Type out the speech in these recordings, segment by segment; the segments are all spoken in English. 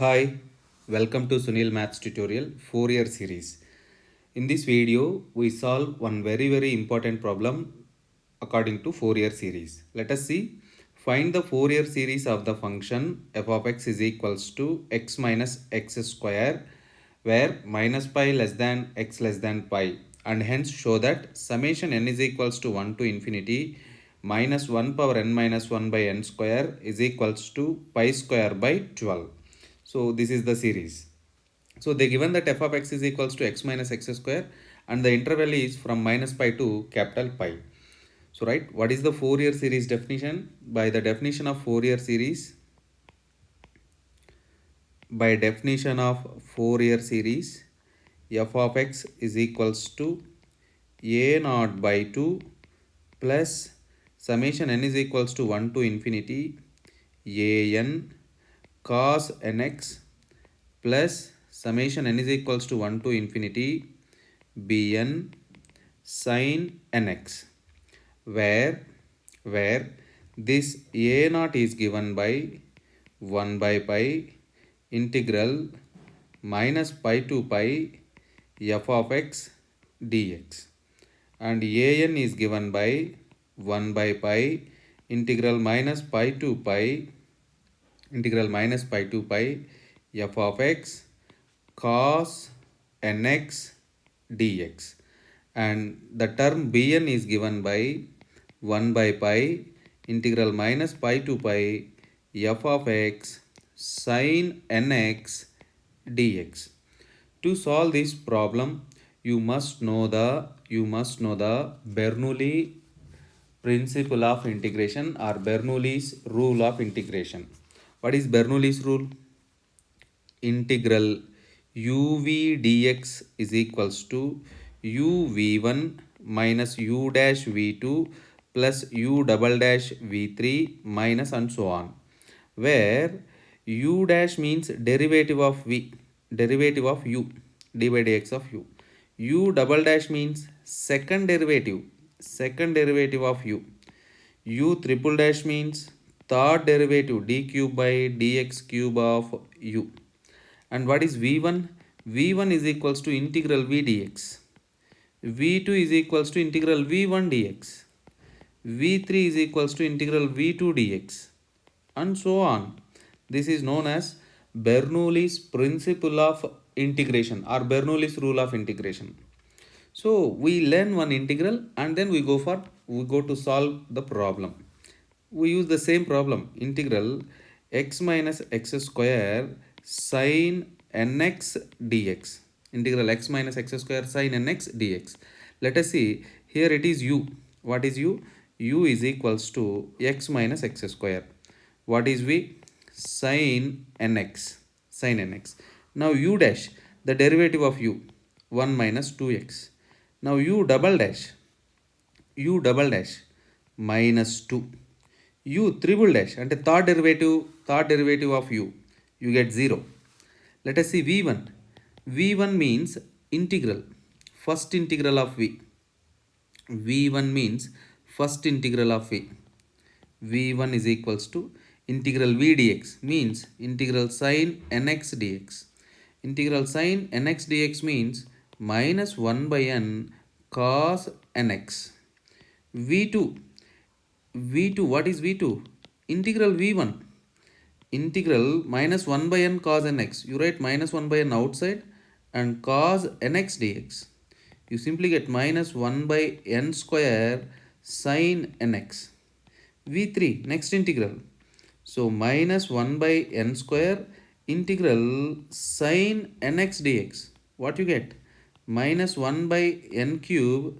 Hi, welcome to Sunil Maths tutorial Fourier series. In this video, we solve one very important problem according to Fourier series. Let us see. Find the Fourier series of the function f of x is equals to x minus x square where minus pi less than x less than pi, and hence show that summation n is equals to 1 to infinity minus 1 power n minus 1 by n square is equals to pi square by 12. So this is the series. So they given that f of x is equals to x minus x square and the interval is from minus pi to capital pi. So right, what is the Fourier series definition? By the definition of Fourier series, f of x is equals to a naught by 2 plus summation n is equals to 1 to infinity a n cos nx plus summation n is equals to 1 to infinity bn sin nx, where this a naught is given by 1 by pi integral minus pi to pi f of x dx, and an is given by 1 by pi integral minus pi to pi f of x cos nx dx, and the term bn is given by 1 by pi integral minus pi to pi f of x sin nx dx. To solve this problem, you must know the Bernoulli principle of integration or Bernoulli's rule of integration. What is Bernoulli's rule? Integral uv dx is equals to uv1 minus u dash v2 plus u double dash v3 minus and so on, where u dash means derivative of u d by dx of u double dash means second derivative of u triple dash means third derivative d cube by dx cube of u. And what is v1? v1 is equals to integral v dx. v2 is equals to integral v1 dx. v3 is equals to integral v2 dx, and so on. This is known as Bernoulli's principle of integration or Bernoulli's rule of integration. So we learn one integral and then we go to solve the problem. We use the same problem, integral x minus x square sin nx dx, integral x minus x square sin nx dx. Let us see, here it is u. What is u? U is equals to x minus x square. What is v? Sin nx. Now u dash, the derivative of u, 1 minus 2x. Now u double dash minus 2, u triple dash and third derivative of you get 0. Let us see v1 means integral, first integral of v1 means first integral of v1 is equals to integral v dx means integral sin nx dx. Integral sin nx dx means minus 1 by n cos nx. v2, what is v2? Integral v1, integral minus 1 by n cos nx. You write minus 1 by n outside and cos nx dx. You simply get minus 1 by n square sin nx. v3, next integral. So minus 1 by n square integral sin nx dx. What you get? Minus 1 by n cube,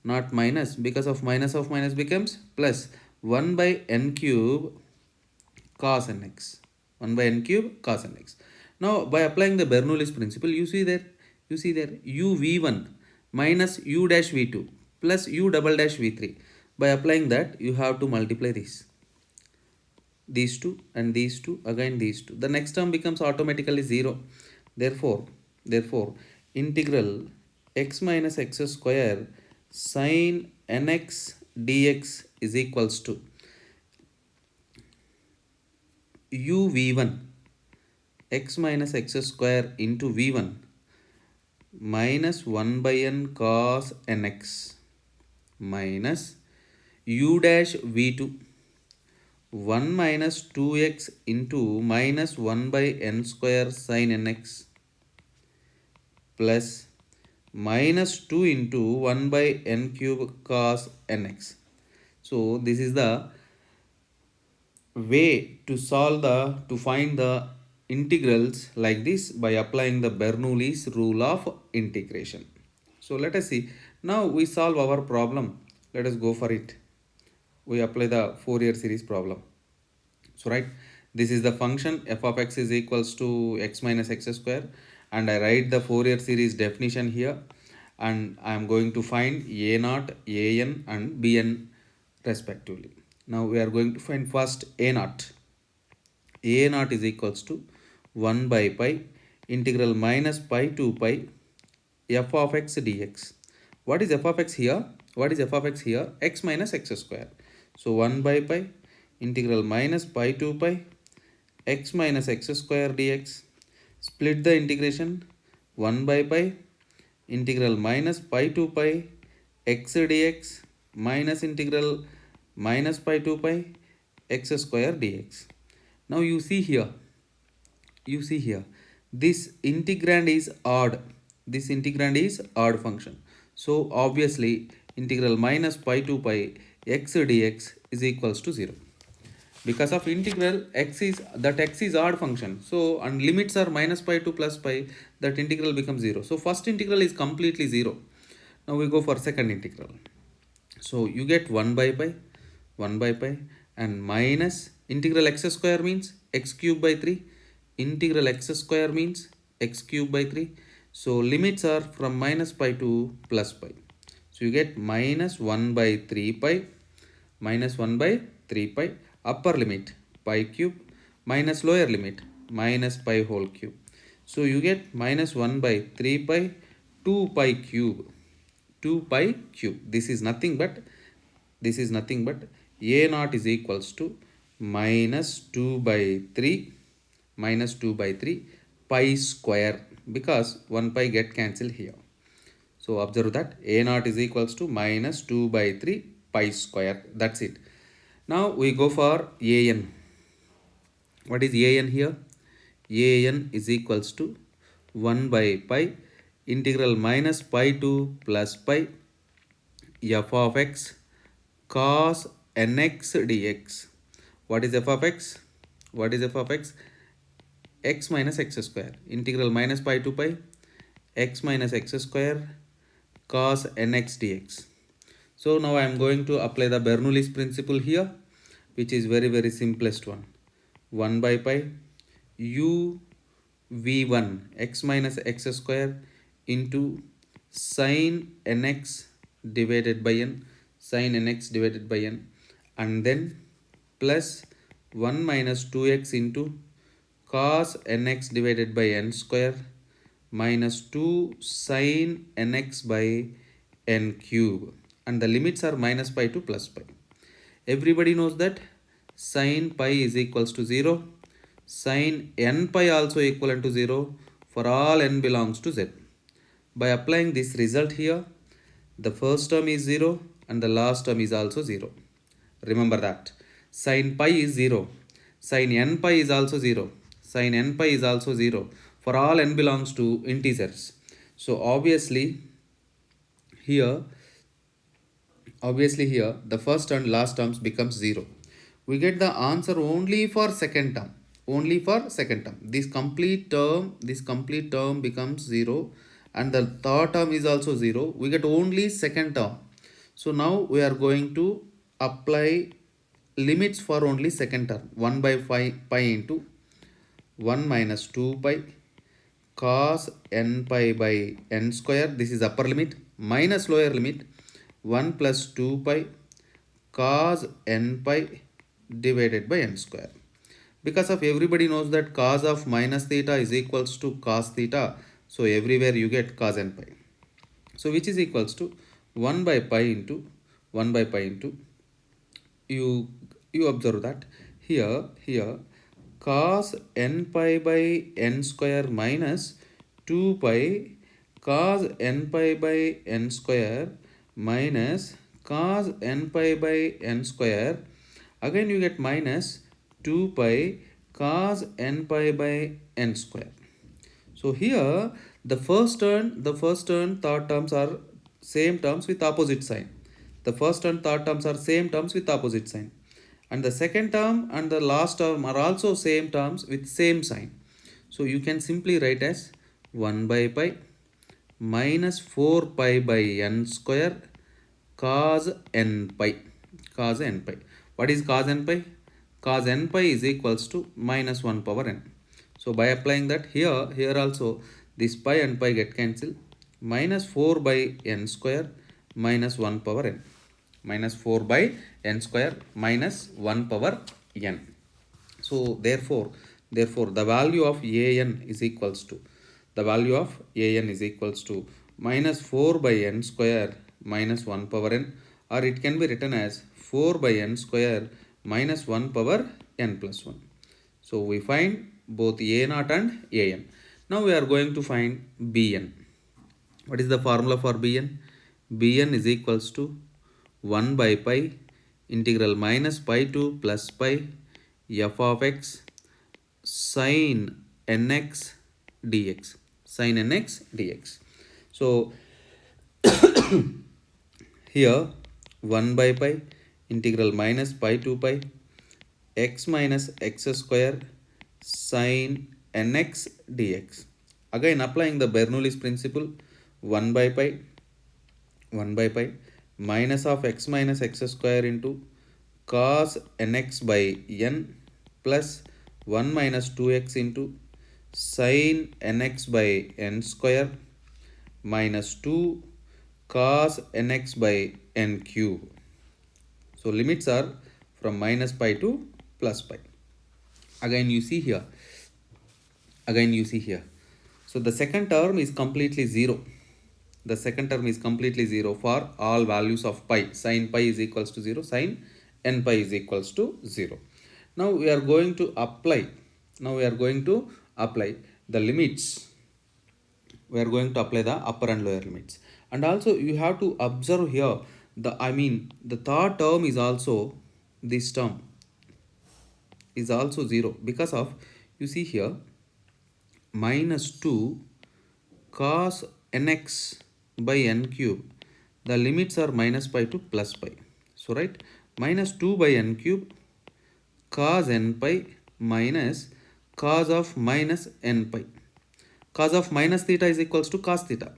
not minus, because of minus becomes plus 1 by n cube cos nx. 1 by n cube cos nx. Now by applying the Bernoulli's principle, you see there u v1 minus u dash v2 plus u double dash v3. By applying that, you have to multiply these two and these two, again these two. The next term becomes automatically 0. Therefore integral x minus x square sin nx dx is equals to u v1 x minus x square into v1 minus 1 by n cos nx minus u dash v2 1 minus 2x into minus 1 by n square sin nx plus minus 2 into 1 by n cube cos nx. So this is the way to solve to find the integrals like this by applying the Bernoulli's rule of integration. So let us see. Now we solve our problem. Let us go for it. We apply the Fourier series problem. So right, this is the function f of x is equals to x minus x square, and I write the Fourier series definition here, and I am going to find a naught, an and bn respectively. Now we are going to find first a naught. A naught is equals to 1 by pi integral minus pi to pi f of x dx. What is f of x here? What is f of x here? X minus x square. So 1 by pi integral minus pi to pi x minus x square dx. Split the integration 1 by pi integral minus pi to pi x dx minus integral minus pi to pi x square dx. Now you see here, this integrand is odd. This integrand is odd function. So obviously integral minus pi to pi x dx is equals to 0. Because of integral x is odd function. So and limits are minus pi to plus pi, that integral becomes 0. So first integral is completely 0. Now we go for second integral. So you get 1 by pi, 1 by pi and minus integral x square means x cube by 3. Integral x square means x cube by 3. So limits are from minus pi to plus pi. So you get minus 1 by 3 pi, minus 1 by 3 pi, upper limit pi cube minus lower limit minus pi whole cube. So you get minus 1 by 3 pi 2 pi cube. 2 pi cube. This is nothing but a naught is equals to minus 2 by 3 pi square, because 1 pi get cancelled here. So observe that a naught is equals to minus 2 by 3 pi square. That's it. Now we go for an. What is an here? An is equals to 1 by pi integral minus pi to plus pi f of x cos nx dx. What is f of x? What is f of x? X minus x square integral minus pi to pi x minus x square cos nx dx. So now I am going to apply the Bernoulli's principle here, which is very simplest one. 1 by pi u v1 x minus x square into sin nx divided by n, and then plus 1 minus 2x into cos nx divided by n square minus 2 sin nx by n cube, and the limits are minus pi to plus pi. Everybody knows that sin pi is equals to 0, sin n pi also equivalent to 0 for all n belongs to z. By applying this result here, the first term is 0 and the last term is also 0. Remember that sin pi is 0, sin n pi is also 0, sin n pi is also 0 for all n belongs to integers. So obviously here the first and last terms becomes 0. We get the answer only for second term. This complete term becomes 0, and the third term is also 0. We get only second term. So now we are going to apply limits for only second term. 1 by pi into 1 minus 2 pi cos n pi by n square, this is upper limit, minus lower limit 1 plus 2 pi cos n pi divided by n square. Because of everybody knows that cos of minus theta is equals to cos theta, so everywhere you get cos n pi. So which is equals to 1 by pi into you observe that here cos n pi by n square minus 2 pi cos n pi by n square minus cos n pi by n square. Again you get minus 2 pi cos n pi by n square. So here the first and third terms are same terms with opposite sign. The first and third terms are same terms with opposite sign. And the second term and the last term are also same terms with same sign. So you can simply write as 1 by pi minus 4 pi by n square cos n pi. Cos n pi. What is cos n pi? Cos n pi is equals to minus 1 power n. So by applying that here also this pi and pi get cancelled. Minus 4 by n square minus 1 power n. Minus 4 by n square minus 1 power n. So therefore the value of an is equals to minus 4 by n square minus 1 power n, or it can be written as 4 by n square minus 1 power n plus 1. So we find both a0 and an. Now we are going to find bn. What is the formula for bn? Bn is equals to 1 by pi integral minus pi to plus pi f of x sin nx dx. Sin nx dx. So here 1 by pi integral minus pi to pi x minus x square sin nx dx. Again applying the Bernoulli's principle, 1 by pi minus of x minus x square into cos nx by n plus 1 minus 2x into sin nx by n square minus 2 cos nx by n cube. So limits are from minus pi to plus pi. Again you see here. So the second term is completely zero. The second term is completely zero for all values of pi. Sin pi is equals to 0. Sin n pi is equals to 0. Now we are going to apply the limits. We are going to apply the upper and lower limits. And also you have to observe here the third term is also, this term is also 0 because of, you see here, minus 2 cos nx by n cube. The limits are minus pi to plus pi. So right, minus 2 by n cube cos n pi minus cos of minus n pi. Cos of minus theta is equals to cos theta.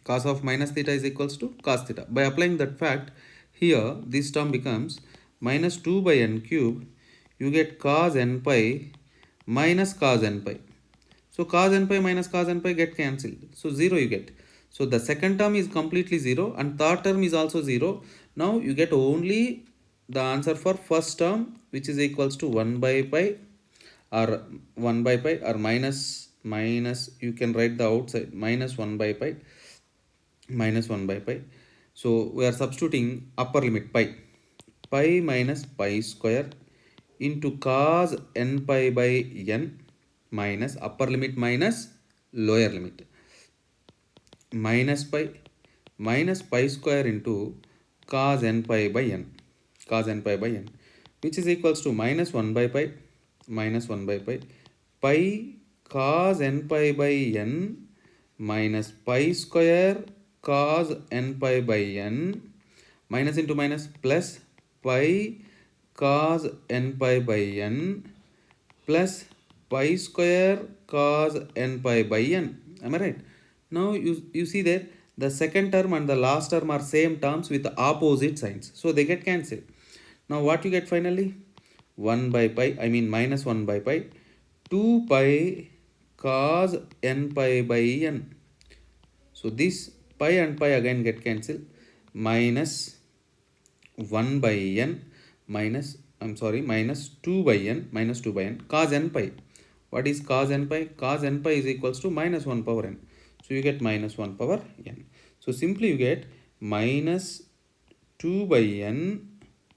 Cos of minus theta is equals to cos theta. By applying that fact, here this term becomes minus 2 by n cube. You get cos n pi minus cos n pi. So cos n pi minus cos n pi get cancelled. So 0 you get. So the second term is completely 0 and third term is also 0. Now you get only the answer for first term, which is equals to 1 by pi or minus, you can write the outside, minus 1 by pi. So we are substituting upper limit pi minus pi square into cos n pi by n minus upper limit minus lower limit minus pi square into cos n pi by n which is equals to minus 1 by pi pi cos n pi by n minus pi square cos n pi by n minus into minus plus pi cos n pi by n plus pi square cos n pi by n. Am I right? Now you see that the second term and the last term are same terms with opposite signs. So they get cancelled. Now what you get finally? 1 by pi, minus 1 by pi, 2 pi cos n pi by n. So this pi and pi again get cancelled. Minus 1 by n minus 2 by n cos n pi. What is cos n pi? Cos n pi is equals to minus 1 power n. So you get minus 1 power n. So simply you get minus 2 by n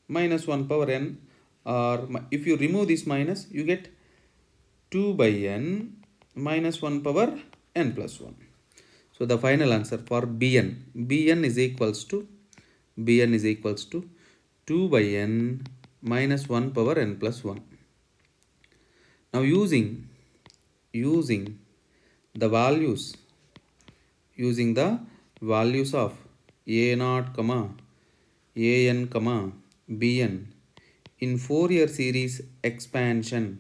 minus 1 power n, or if you remove this minus, you get 2 by n minus 1 power n plus 1. So the final answer for Bn is equals to 2 by n minus 1 power n plus 1. Now using the values of a naught comma an comma bn in Fourier series expansion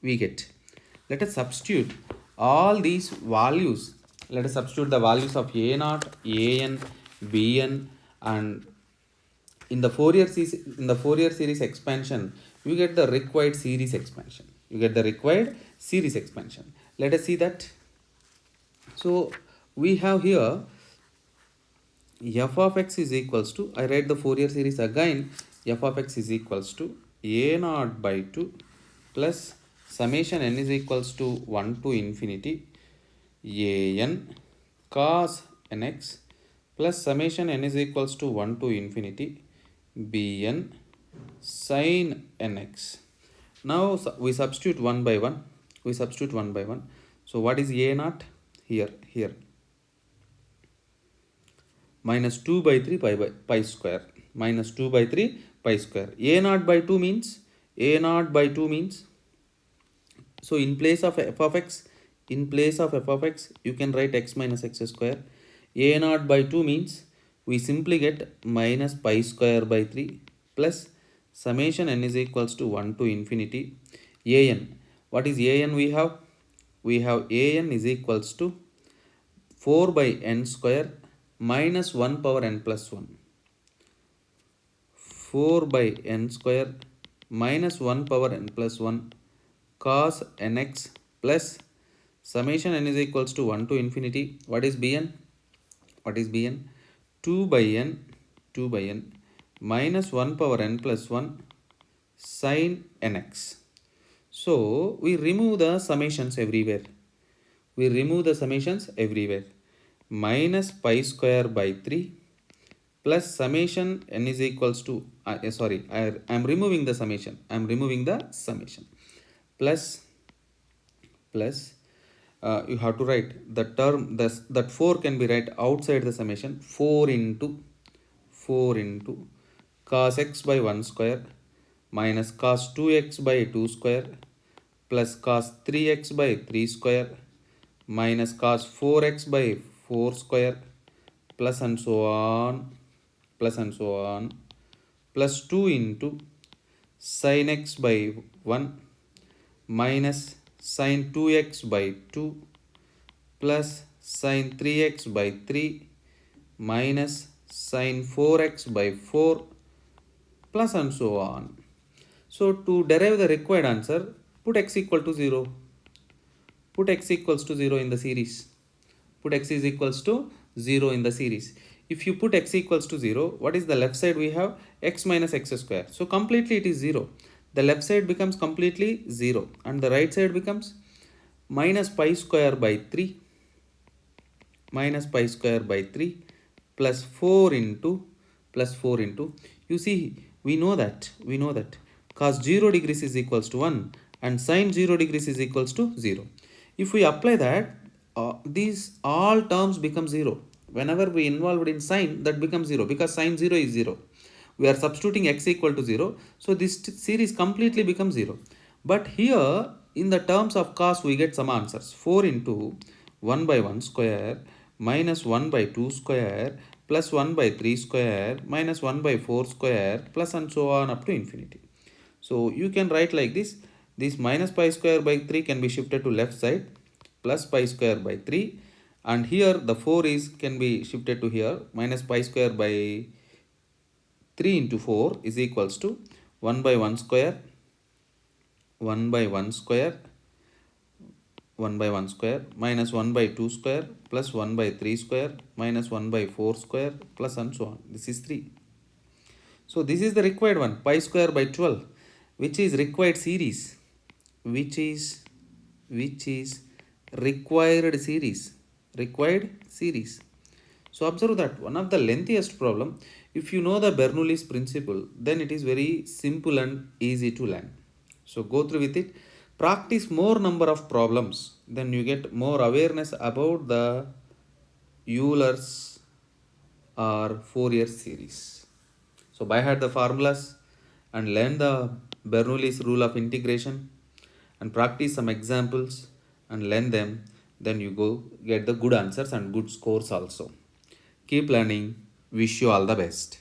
we get, let us substitute all these values. Let us substitute the values of a naught, an, bn, and in the Fourier series expansion you get the required series expansion. Let us see that. So we have here f of x is equals to, I write the Fourier series again, f of x is equals to a naught by 2 plus summation n is equals to 1 to infinity an cos nx plus summation n is equals to 1 to infinity bn sin nx. Now we substitute one by one. So what is a naught? Here minus 2 by 3 pi square, minus 2 by 3 pi square. A naught by 2 means, so in place of f of x, you can write x minus x square. A naught by 2 means we simply get minus pi square by 3 plus summation n is equals to 1 to infinity an. What is an we have? We have an is equals to 4 by n square minus 1 power n plus 1. 4 by n square minus 1 power n plus 1 cos nx plus summation n is equals to 1 to infinity. What is bn? 2 by n minus 1 power n plus 1 sin nx. So we remove the summations everywhere. Minus pi square by 3 plus summation n is equals to, I am removing the summation. Plus you have to write the term, that 4 can be write outside the summation. 4 into cos x by 1 square minus cos 2x by 2 square plus cos 3x by 3 square minus cos 4x by 4 square plus and so on plus 2 into sin x by 1 minus sin 2x by 2 plus sin 3x by 3 minus sin 4x by 4 plus and so on. So to derive the required answer, put x equal to 0. In the series. If you put x equals to 0, what is the left side? We have x minus x square. So completely it is 0. The left side becomes completely 0 and the right side becomes minus pi square by 3 plus 4 into you see, we know that cos 0 degrees is equals to 1 and sin 0 degrees is equals to 0. If we apply that, these all terms become 0. Whenever we involved in sin, that becomes 0 because sin 0 is 0. We are substituting x equal to 0. So this series completely becomes 0. But here in the terms of cos we get some answers. 4 into 1 by 1 square minus 1 by 2 square plus 1 by 3 square minus 1 by 4 square plus and so on up to infinity. So you can write like this. This minus pi square by 3 can be shifted to left side plus pi square by 3 and here the 4 can be shifted to here. Minus pi square by 3 into 4 is equals to 1 by 1 square minus 1 by 2 square plus 1 by 3 square minus 1 by 4 square plus and so on. This is 3. So this is the required one, pi square by 12, which is required series, required series. So observe that one of the lengthiest problem, if you know the Bernoulli's principle, then it is very simple and easy to learn. So go through with it. Practice more number of problems, then you get more awareness about the Euler's or Fourier series. So by heart the formulas and learn the Bernoulli's rule of integration and practice some examples and learn them. Then you go get the good answers and good scores also. Keep learning. Wish you all the best.